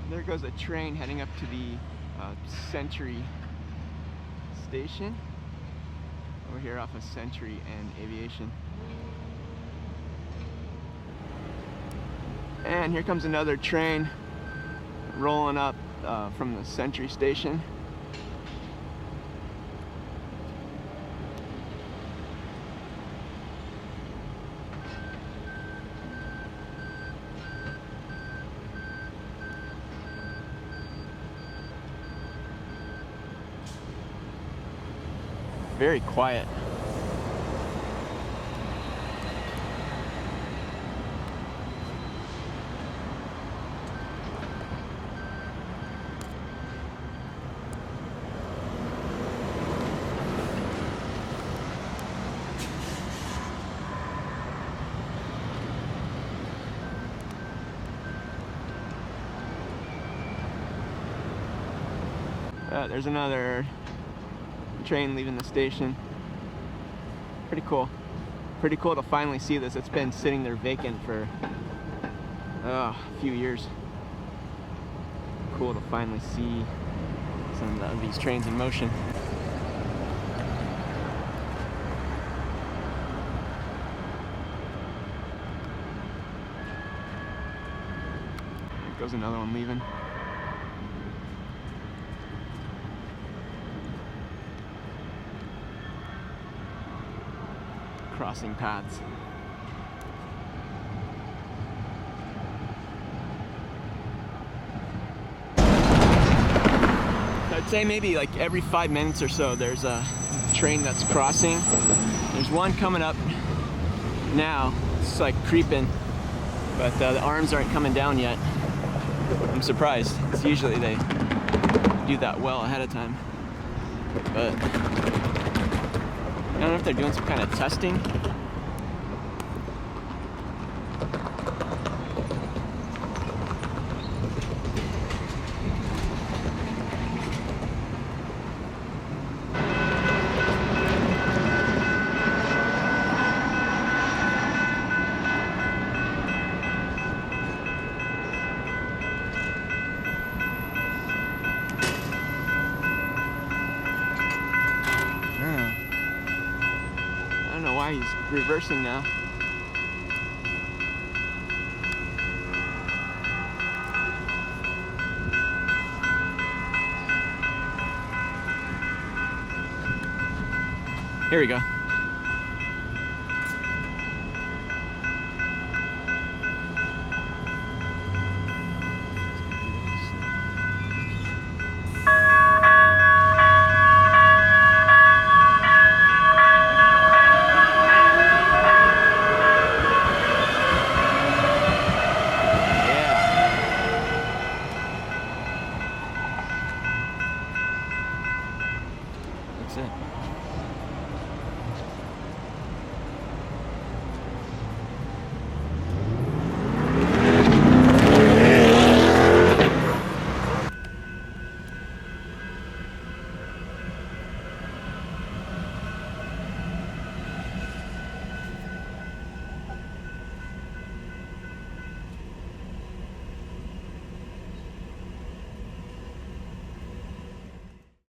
There goes a train heading up to the Century Station over here off of Century and Aviation. And here comes another train rolling up from the Century Station. Very quiet. There's another train leaving the station. Pretty cool. Pretty cool to finally see this. It's been sitting there vacant for a few years. Cool to finally see some of these trains in motion. There goes another one leaving. Crossing paths. I'd say maybe like every 5 minutes or so there's a train that's crossing. There's one coming up now. It's like creeping, but the arms aren't coming down yet. I'm surprised. It's usually they do that well ahead of time, but I don't know if they're doing some kind of testing. He's reversing now. Here we go.